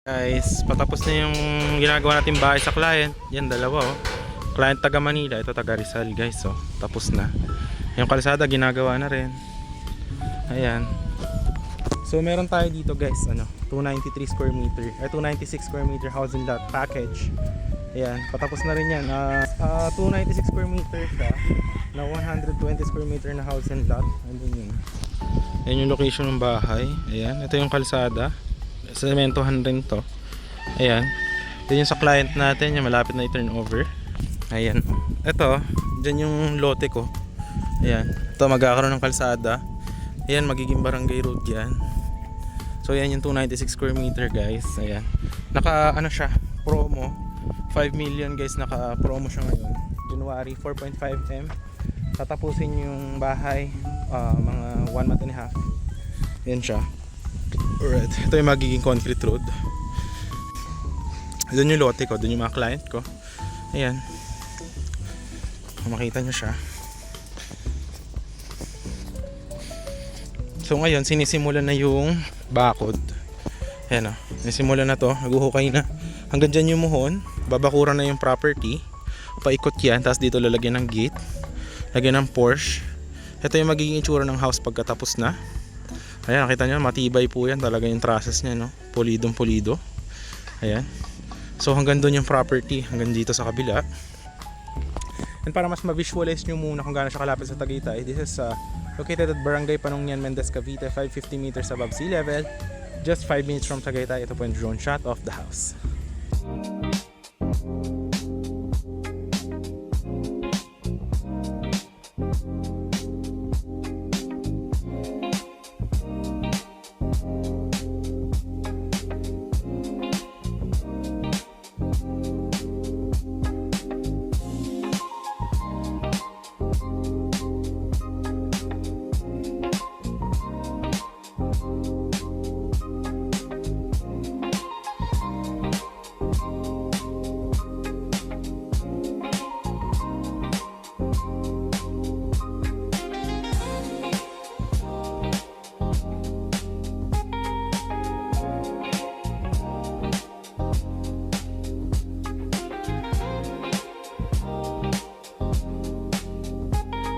Guys, patapos na yung ginagawa natin bahay sa client. Yan, dalawa oh. Client taga Manila, ito taga Rizal guys. So, tapos na. Yung kalsada ginagawa na rin. Ayan. So, meron tayo dito guys, 293 square meter, 296 square meter house and lot package. Ayan, patapos na rin yan. 296 square meter siya na 120 square meter na house and lot. Ayan yung location ng bahay. Ayan, ito yung kalsada. Sementohan rin to. Ayan. Yan yung sa client natin, yung malapit na i-turnover. Ayan. Ito, dyan yung lote ko. Ayan. Ito, magkakaroon ng kalsada. Ayan, magiging barangay road yan. So, yan yung 296 square meter guys. Ayan. Siya, promo. 5 million guys, naka-promo siya ngayon. January, 4.5M. Tatapusin yung bahay, mga 1 month and a half. Ayan siya. Alright, ito yung magiging concrete road. Doon yung lote ko, doon yung mga client ko. Ayan. Makita nyo siya. So ngayon, sinisimulan na yung bakod. Ayan o, sinisimulan na to, naguhukay na. Hanggang dyan yung muhon, babakuran na yung property. Paikot yan, tapos dito lalagyan ng gate. Lagyan ng Porsche. Ito yung magiging itsura ng house pagkatapos na. Ayan, nakita nyo, matibay po yan. Talaga yung trusses nya, no? Pulidong pulido. Ayan. So hanggang doon yung property, hanggang dito sa kabila. And para mas ma-visualize nyo muna kung gaano siya kalapit sa Tagaytay, this is located at Barangay Panungyan, Mendez, Cavite, 550 meters above sea level. Just 5 minutes from Tagaytay. Ito po yung drone shot of the house.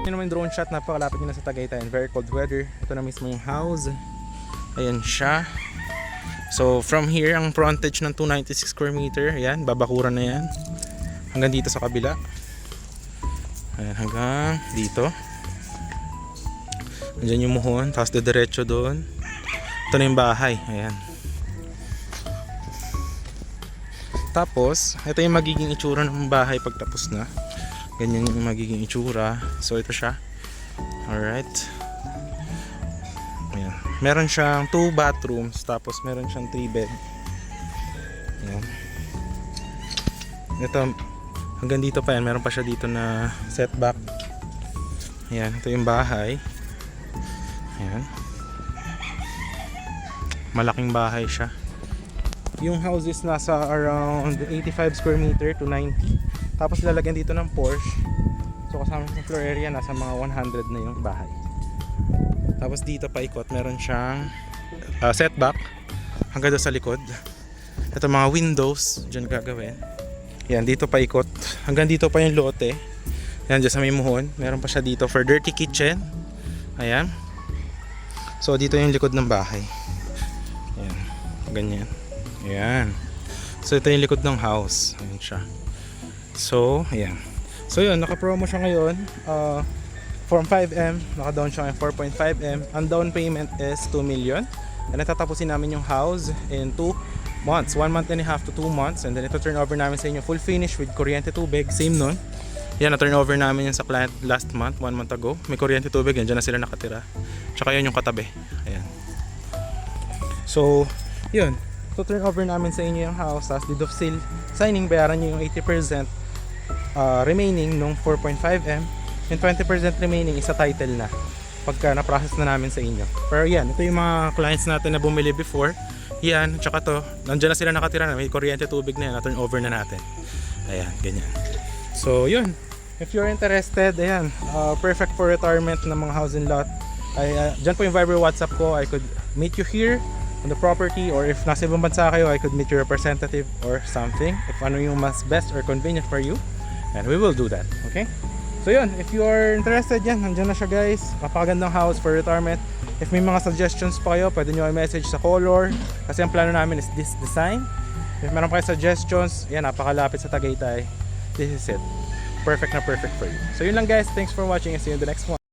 Yun naman yung drone shot, napakalapit nyo na sa Tagaytay and very cold weather. Ito na mismo yung house. Ayan siya. So from here, ang frontage ng 296 square meter, ayan, babakuran na yan. Hanggang dito sa kabila. Ayan, hanggang dito. Andyan yung muhon, tapos diretso doon. Ito na yung bahay, ayan. Tapos, ito yung magiging itsura ng bahay pagtapos na. Ganyan yung magiging itsura. So ito siya. Alright. Ayan. Meron siyang 2 bathrooms. Tapos meron siyang 3 bed. Ayan. Ito, hanggang dito pa yan. Meron pa siya dito na setback. Ayan. Ito yung bahay. Ayan. Malaking bahay siya. Yung houses nasa around 85 square meter to 90. Tapos lalagyan dito ng Porsche. So kasama sa floor area, nasa mga 100 na yung bahay. Tapos dito paikot, meron siyang setback hanggang doon sa likod. Ito mga windows, dyan gagawin. Yan, dito paikot. Hanggang dito pa yung lote. Yan, dyan sa may muhon. Meron pa siya dito for dirty kitchen. Ayan. So dito yung likod ng bahay. Ayan, ganyan. Ayan. So ito yung likod ng house. Ayan siya. So, ayan. So yun, naka-promo siya ngayon. From 5M, naka-down siya ngayon 4.5M. Ang down payment is 2 million. And natatapusin namin yung house in 2 months. 1 month and a half to 2 months. And then ito turn over namin sa inyo full finish with kuryente tubig. Same nun. Yan, na-turn over namin yun sa client last month, 1 month ago. May kuryente tubig, yan, dyan na sila nakatira. Tsaka yun yung katabi. Ayan. So, yun. So turn over namin sa inyo yung house. Tapos deed of sale signing, bayaran nyo yung 80% remaining nung 4.5M. Yung 20% remaining isa title na pagka na-process na namin sa inyo. Pero yan, ito yung mga clients natin na bumili before. Yan, tsaka to, nandiyan na sila nakatira na, may kuryente tubig na yan, na-turn over na natin. Ayan, ganyan. So yun, if you're interested, ayan, perfect for retirement ng mga house and lot. Dyan po yung Viber WhatsApp ko. I could meet you here on the property, or if nasa ibang bansa kayo, I could meet your representative or something if ano yung mas best or convenient for you, and we will do that. Okay, so yun, if you are interested, yan, nandyan na siya guys. Napakagandang house for retirement. If may mga suggestions pa kayo, pwede nyo i-message sa color kasi ang plano namin is this design. If meron pa kayo suggestions, yan, napakalapit sa Tagaytay. This is it, perfect na perfect for you. So yun lang guys, thanks for watching and see you in the next one.